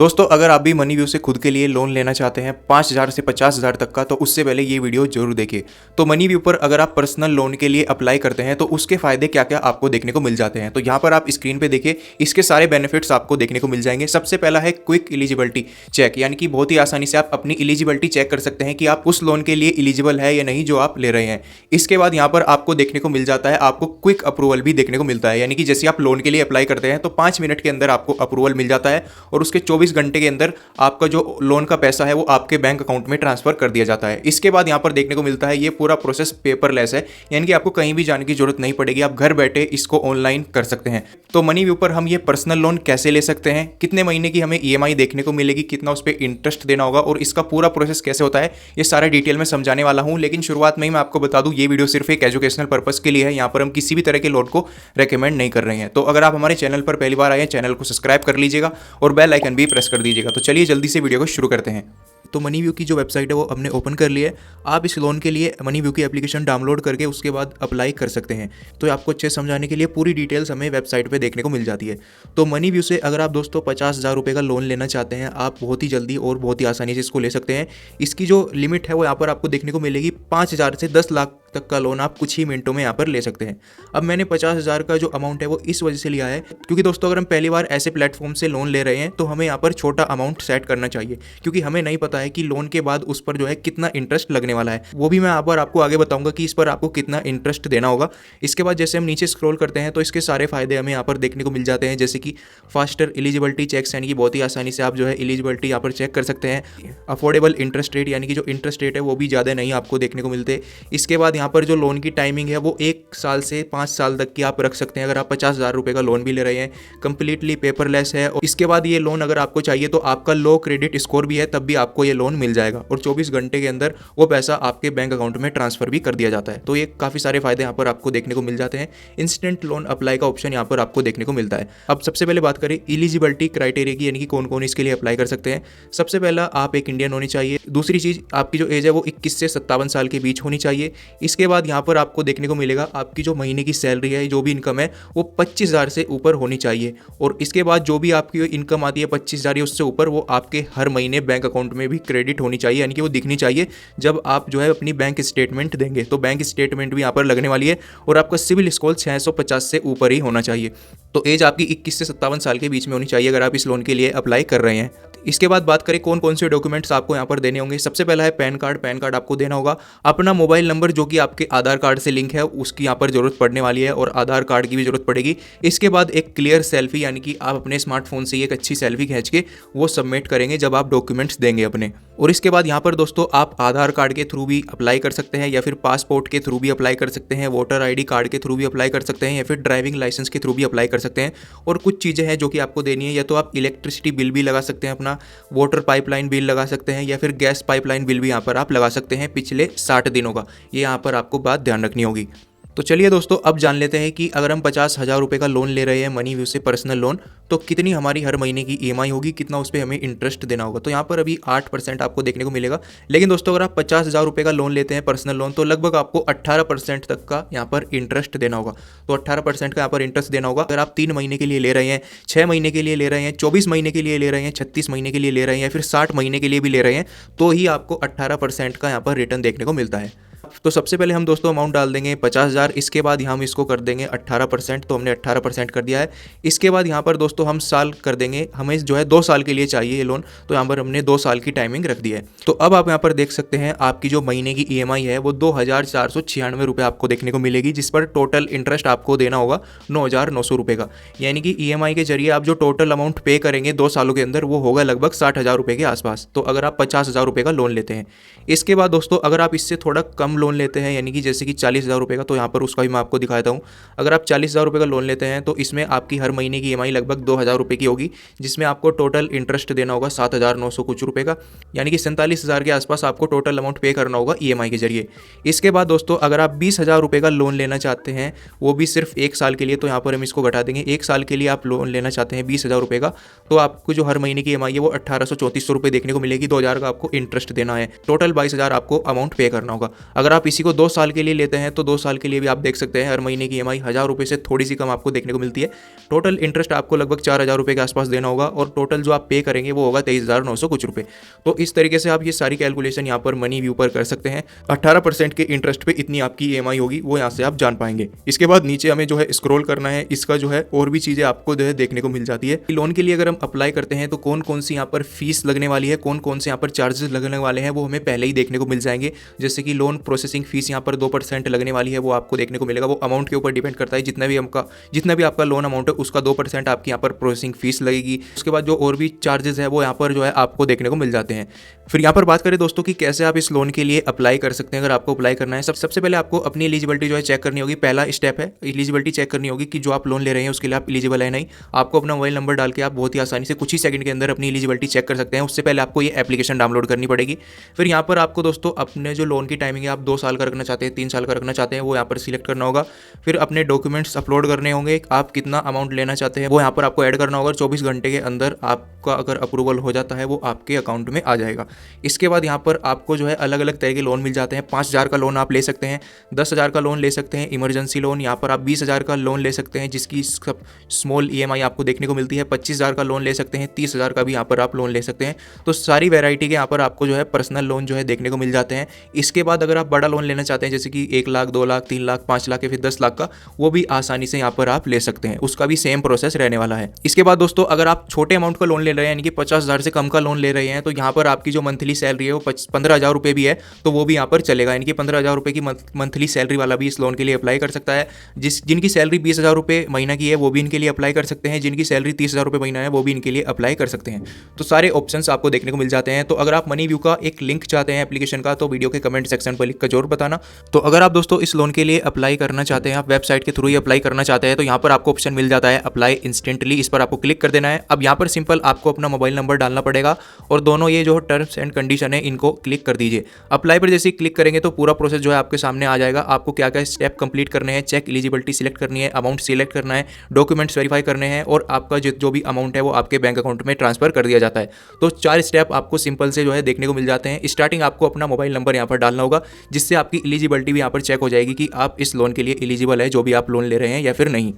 दोस्तों, अगर आप भी मनीव्यू से खुद के लिए लोन लेना चाहते हैं 5,000 से 50,000 तक का, तो उससे पहले ये वीडियो जरूर देखिए। तो मनीव्यू पर अगर आप पर्सनल लोन के लिए अप्लाई करते हैं तो उसके फायदे क्या क्या आपको देखने को मिल जाते हैं। तो यहाँ पर आप स्क्रीन पे देखिए, इसके सारे बेनिफिट्स आपको देखने को मिल जाएंगे। सबसे पहला है क्विक एलिजिबिलिटी चेक, यानी कि बहुत ही आसानी से आप अपनी एलिजिबिलिटी चेक कर सकते हैं कि आप उस लोन के लिए एलिजिबल है या नहीं जो आप ले रहे हैं। इसके बाद यहाँ पर आपको देखने को मिल जाता है, आपको क्विक अप्रूवल भी देखने को मिलता है, यानी कि जैसे आप लोन के लिए अप्लाई करते हैं तो 5 मिनट के अंदर आपको अप्रूवल मिल जाता है और उसके 24 घंटे के अंदर आपका जो लोन का पैसा है वो आपके बैंक अकाउंट में ट्रांसफर कर दिया जाता है। इसके बाद यहाँ पर देखने को मिलता है ये पूरा प्रोसेस पेपरलेस है, यानी कि आपको कहीं भी जाने की जरूरत नहीं पड़ेगी, आप घर बैठे इसको ऑनलाइन कर सकते हैं। तो मनीव्यू पर हम ये पर्सनल लोन कैसे ले सकते हैं, कितने महीने की हमें ईएमआई देखने को मिलेगी, कितना उस पर इंटरेस्ट देना होगा और इसका पूरा प्रोसेस कैसे होता है, ये सारा डिटेल में समझाने वाला हूँ। लेकिन शुरुआत में ही मैं आपको बता दूं, ये वीडियो सिर्फ एक एजुकेशनल पर्पस के लिए है। यहाँ पर हम किसी भी तरह के लोन को रेकमेंड नहीं कर रहे हैं। तो अगर आप हमारे चैनल पर पहली बार आए हैं, चैनल को सब्सक्राइब कर लीजिएगा और बेल आइकन भी प्रेस कर दीजिएगा। तो चलिए जल्दी से वीडियो को शुरू करते हैं। तो मनीव्यू की जो वेबसाइट है वो हमने ओपन कर ली है। आप इस लोन के लिए मनीव्यू की एप्लीकेशन डाउनलोड करके उसके बाद अप्लाई कर सकते हैं। तो आपको अच्छे समझाने के लिए पूरी डिटेल्स हमें वेबसाइट पे देखने को मिल जाती है। तो मनीव्यू से अगर आप दोस्तों 50,000 रुपये का लोन लेना चाहते हैं, आप बहुत ही जल्दी और बहुत ही आसानी से इसको ले सकते हैं। इसकी जो लिमिट है वो यहाँ पर आपको देखने को मिलेगी 5,000 से 10 लाख तक का लोन आप कुछ ही मिनटों में यहाँ पर ले सकते हैं। अब मैंने 50,000 का जो अमाउंट है वो इस वजह से लिया है क्योंकि दोस्तों अगर हम पहली बार ऐसे प्लेटफॉर्म से लोन ले रहे हैं तो हमें यहाँ पर छोटा अमाउंट सेट करना चाहिए, क्योंकि हमें नहीं पता है कि लोन के बाद उस पर जो है कितना इंटरेस्ट लगने वाला है। वो भी मैं यहाँ पर आपको आगे बताऊंगा कि इस पर आपको कितना इंटरेस्ट देना होगा। इसके बाद जैसे हम नीचे स्क्रॉल करते हैं तो इसके सारे फायदे हमें यहाँ पर देखने को मिल जाते हैं, जैसे कि फास्टर एलिजिबिलिटी चेक्स, यानी कि बहुत ही आसानी से आप जो है एलिजिबिलिटी यहाँ पर चेक कर सकते हैं। अफोर्डेबल इंटरेस्ट रेट, यानी कि जो इंटरेस्ट रेट है वो भी ज़्यादा नहीं आपको देखने को मिलते। इसके बाद यहाँ पर जो लोन की टाइमिंग है वो 1 साल से 5 साल तक की आप रख सकते हैं अगर आप 50,000 रुपये का लोन भी ले रहे हैं। कंप्लीटली पेपरलेस है। और इसके बाद ये लोन अगर आपको चाहिए तो आपका लो क्रेडिट स्कोर भी है तब भी आपको ये लोन मिल जाएगा और 24 घंटे के अंदर वो पैसा आपके बैंक अकाउंट में ट्रांसफर भी कर दिया जाता है। तो ये काफ़ी सारे फायदे यहाँ पर आपको देखने को मिल जाते हैं। इंस्टेंट लोन अप्लाई का ऑप्शन यहाँ पर आपको देखने को मिलता है। अब सबसे पहले बात करें एलिजिबिलिटी क्राइटेरिया की, यानी कि कौन कौन इसके लिए अप्लाई कर सकते हैं। सबसे पहला, आप एक इंडियन होनी चाहिए। दूसरी चीज़, आपकी जो एज है वो 21 से 57 साल के बीच होनी चाहिए। इसके बाद यहाँ पर आपको देखने को मिलेगा आपकी जो महीने की सैलरी है, जो भी इनकम है वो 25,000 से ऊपर होनी चाहिए। और इसके बाद जो भी आपकी इनकम आती है 25,000 या उससे ऊपर, वो आपके हर महीने बैंक अकाउंट में भी क्रेडिट होनी चाहिए, यानी कि वो दिखनी चाहिए जब आप जो है अपनी बैंक स्टेटमेंट देंगे। तो बैंक स्टेटमेंट भी यहाँ पर लगने वाली है और आपका सिविल स्कोर 650 से ऊपर ही होना चाहिए। तो एज आपकी 21 से 57 साल के बीच में होनी चाहिए अगर आप इस लोन के लिए अप्लाई कर रहे हैं। इसके बाद बात करें कौन कौन से डॉक्यूमेंट्स आपको यहाँ पर देने होंगे। सबसे पहला है पैन कार्ड। पैन कार्ड आपको देना होगा। अपना मोबाइल नंबर जो कि आपके आधार कार्ड से लिंक है उसकी यहाँ पर जरूरत पड़ने वाली है और आधार कार्ड की भी जरूरत पड़ेगी। इसके बाद एक क्लियर सेल्फी, यानी कि आप अपने स्मार्टफोन से एक अच्छी सेल्फी खींच के वो सबमिट करेंगे जब आप डॉक्यूमेंट्स देंगे अपने। और इसके बाद यहाँ पर दोस्तों आप आधार कार्ड के थ्रू भी अप्लाई कर सकते हैं या फिर पासपोर्ट के थ्रू भी अप्लाई कर सकते हैं, वोटर ID कार्ड के थ्रू भी अप्लाई कर सकते हैं या फिर ड्राइविंग लाइसेंस के थ्रू भी अप्लाई कर सकते हैं। और कुछ चीज़ें हैं जो कि आपको देनी है, या तो आप इलेक्ट्रिसिटी बिल भी लगा सकते हैं, अपना वाटर पाइपलाइन बिल लगा सकते हैं या फिर गैस पाइपलाइन बिल भी यहाँ पर आप लगा सकते हैं पिछले 60 दिनों का। ये यहाँ पर आपको बात ध्यान रखनी होगी। तो चलिए दोस्तों, अब जान लेते हैं कि अगर हम 50,000 रुपये का लोन ले रहे हैं मनीव्यू से पर्सनल लोन, तो कितनी हमारी हर महीने की EMI होगी, कितना उस पर हमें इंटरेस्ट देना होगा। तो यहाँ पर अभी 8% आपको देखने को मिलेगा। लेकिन दोस्तों अगर आप 50,000 रुपये का लोन लेते हैं पर्सनल लोन, तो लगभग आपको 18% तक का यहाँ पर इंटरेस्ट देना होगा। तो 18% का यहाँ पर इंटरेस्ट देना होगा। अगर आप 3 महीने के लिए ले रहे हैं, 6 महीने के लिए ले रहे हैं, 24 महीने के लिए ले रहे हैं, 36 महीने के लिए ले रहे हैं या फिर 60 महीने के लिए भी ले रहे हैं, तो ही आपको 18% का यहाँ पर रिटर्न देखने को मिलता है। तो सबसे पहले हम दोस्तों अमाउंट डाल देंगे 50,000। इसके बाद हम इसको कर देंगे 18%। तो हमने 18% कर दिया है। इसके बाद यहाँ पर दोस्तों हम साल कर देंगे। हमें जो है 2 साल के लिए चाहिए ये लोन, तो यहाँ पर हमने 2 साल की टाइमिंग रख दी है। तो अब आप यहाँ पर देख सकते हैं आपकी जो महीने की EMI है वो 2,496 रुपये आपको देखने को मिलेगी, जिस पर टोटल इंटरेस्ट आपको देना होगा 9,900 रुपये का। यानी कि EMI के जरिए आप जो टोटल अमाउंट पे करेंगे 2 सालों के अंदर वो होगा लगभग 60,000 रुपये के आसपास। तो अगर आप 50,000 रुपये का लोन लेते हैं। इसके बाद दोस्तों अगर आप इससे थोड़ा कम लोन लेते हैं, यानी कि जैसे कि 40,000 रुपये का, तो यहाँ पर उसका भी मैं आपको दिखाता हूँ। अगर आप 40,000 रुपये का लोन लेते हैं तो इसमें आपकी हर महीने की EMI लगभग 2,000 रुपये की होगी, जिसमें आपको टोटल इंटरेस्ट देना होगा 7,900 कुछ रुपये का, यानी कि 47,000 के आसपास आपको टोटल अमाउंट पे करना होगा EMI के जरिए। इसके बाद दोस्तों अगर आप 20,000 रुपये का लोन लेना चाहते हैं, वो भी सिर्फ 1 साल के लिए, तो यहाँ पर हम इसको घटा देंगे। 1 साल के लिए आप लोन लेना चाहते हैं 20,000 रुपये का, तो आपको जो हर महीने की EMI है वो 1,834 रुपये देखने को मिलेगी। 2,000 का आपको इंटरेस्ट देना है। टोटल 22,000 आपको अमाउंट पे करना होगा। अगर अगर आप इसी को 2 साल के लिए लेते हैं तो 2 साल के लिए भी आप देख सकते हैं हर महीने की EMI 1000 रुपये से थोड़ी सी कम आपको देखने को मिलती है। टोटल इंटरेस्ट आपको लगभग 4000 रुपये के आसपास देना होगा और टोटल जो आप पे करेंगे वो होगा 23,900 कुछ रुपये। तो इस तरीके से आप ये सारी कैलकुलेशन यहाँ पर मनी व्यू पर कर सकते हैं। 18% के इंटरेस्ट पे इतनी आपकी EMI होगी, वो यहाँ से आप जान पाएंगे। इसके बाद नीचे हमें जो है स्क्रॉल करना है, इसका जो है और भी चीज़ें आपको जो है देखने को मिल जाती है। लोन के लिए अगर हम अप्लाई करते हैं तो कौन कौन सी यहाँ पर फीस लगने वाली है, कौन कौन से यहाँ पर चार्जेस लगने वाले हैं, वो हमें पहले ही देखने को मिल जाएंगे। जैसे कि लोन प्रोसेसिंग फीस यहाँ पर 2% लगने वाली है, वो आपको देखने को मिलेगा। वो अमाउंट के ऊपर डिपेंड करता है, जितना भी आपका लोन अमाउंट है उसका 2% आपकी यहाँ पर प्रोसेसिंग फीस लगेगी। उसके बाद जो और भी चार्जेस है वो यहाँ पर जो है आपको देखने को मिल जाते हैं। फिर यहाँ पर बात करें दोस्तों कि कैसे आप इस लोन के लिए अप्लाई कर सकते हैं। अगर आपको अप्लाई करना है, सबसे पहले आपको अपनी एलिजिबिलिटी जो है चेक करनी होगी। पहला स्टेप है एलिजिबिलिटी चेक करनी होगी कि जो आप लोन ले रहे हैं उसके लिए आप एलिजिबल है नहीं। आपको अपना मोबाइल नंबर डाल के आप बहुत ही आसानी से कुछ ही सेकंड के अंदर अपनी एलिजिबिलिटी चेक कर सकते हैं। उससे पहले आपको ये एप्लीकेशन डाउनलोड करनी पड़ेगी। फिर यहाँ पर आपको दोस्तों अपने जो लोन की टाइमिंग है, आप 2 साल का रखना चाहते हैं, 3 साल का रखना चाहते हैं, वो यहाँ पर सिलेक्ट करना होगा। फिर अपने डॉक्यूमेंट्स अपलोड करने होंगे, आप कितना अमाउंट लेना चाहते हैं वो यहाँ पर आपको ऐड करना होगा। 24 घंटे के अंदर आपका अगर अप्रूवल हो जाता है वो आपके अकाउंट में आ जाएगा। इसके बाद यहाँ पर आपको जो है अलग अलग तरह के लोन मिल जाते हैं। 5000 का लोन आप ले सकते हैं, 10,000 का लोन ले सकते हैं, इमरजेंसी लोन यहाँ पर आप 20,000 का लोन ले सकते हैं जिसकी सब स्मॉल EMI आपको देखने को मिलती है। 25,000 का लोन ले सकते हैं, 30,000 का भी यहाँ पर आप लोन ले सकते हैं। तो सारी वैरायटी के यहाँ पर आपको जो है पर्सनल लोन जो है देखने को मिल जाते हैं। इसके बाद अगर आप बड़ा लोन लेना चाहते हैं जैसे कि 1 लाख, 2 लाख, 3 लाख, 5 लाख या फिर 10 लाख का, वो भी आसानी से यहाँ पर आप ले सकते हैं। उसका भी सेम प्रोसेस रहने वाला है। इसके बाद दोस्तों अगर आप छोटे अमाउंट का लोन ले रहे हैं, यानी कि 50,000 से कम का लोन ले रहे हैं, तो यहाँ पर आपकी जो मंथली सैलरी है वो 15,000 रुपये भी है तो वो भी यहाँ पर चलेगा। यानी कि 15,000 रुपये की मंथली सैलरी वाला भी इस लोन के लिए अप्लाई कर सकता है। जिनकी सैलरी 20,000 रुपये महीना की है वो भी इनके लिए अप्लाई कर सकते हैं। जिनकी सैलरी 30,000 रुपये महीना है वो भी इनके लिए अप्लाई कर सकते हैं। तो सारे ऑप्शंस आपको देखने को मिल जाते हैं। तो अगर आप मनी व्यू का एक लिंक चाहते हैं एप्लीकेशन का, तो वीडियो के कमेंट सेक्शन पर लिख कर जरूर बताना। तो अगर आप दोस्तों इस लोन के लिए अप्लाई करना चाहते हैं, आप वेबसाइट के थ्रू ही अप्लाई करना चाहते हैं, तो यहाँ पर आपको ऑप्शन मिल जाता है अप्लाई इंस्टेंटली। इस पर आपको क्लिक कर देना है। अब यहाँ पर सिंपल आपको अपना मोबाइल नंबर डालना पड़ेगा और दोनों ये जो टर्म्स एंड कंडीशन है इनको क्लिक कर दीजिए। अप्लाई पर जैसे क्लिक करेंगे तो पूरा प्रोसेस जो है आपके सामने आ जाएगा। आपको क्या क्या स्टेप कंप्लीट करने हैं, चेक एलिजिबिलिटी सिलेक्ट करनी है, अमाउंट सिलेक्ट करना है, डॉक्यूमेंट्स वेरीफाई करने हैं और आपका जो भी अमाउंट है वो आपके बैंक अकाउंट में ट्रांसफर कर दिया जाता है। तो 4 स्टेप आपको सिंपल से जो है देखने को मिल जाते हैं। स्टार्टिंग आपको अपना मोबाइल नंबर यहाँ पर डालना होगा जिससे आपकी एलिजिबिलिटी भी यहाँ पर चेक हो जाएगी कि आप इस लोन के लिए एलिजिबल है, जो भी आप लोन ले रहे हैं या फिर नहीं।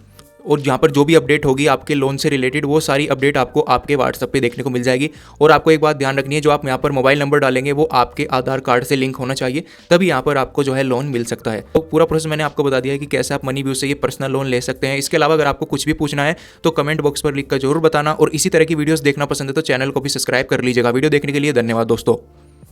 और यहाँ पर जो भी अपडेट होगी आपके लोन से रिलेटेड, वो सारी अपडेट आपको आपके व्हाट्सएप पे देखने को मिल जाएगी। और आपको एक बात ध्यान रखनी है, जो आप यहाँ पर मोबाइल नंबर डालेंगे वो आपके आधार कार्ड से लिंक होना चाहिए, तभी यहाँ पर आपको जो है लोन मिल सकता है। तो पूरा प्रोसेस मैंने आपको बता दिया है कि कैसे आप मनी व्यू से ये पर्सनल लोन ले सकते हैं। इसके अलावा अगर आपको कुछ भी पूछना है तो कमेंट बॉक्स पर लिख कर जरूर बताना। और इसी तरह की वीडियोस देखना पसंद है तो चैनल को भी सब्सक्राइब कर लीजिएगा। वीडियो देखने के लिए धन्यवाद दोस्तों।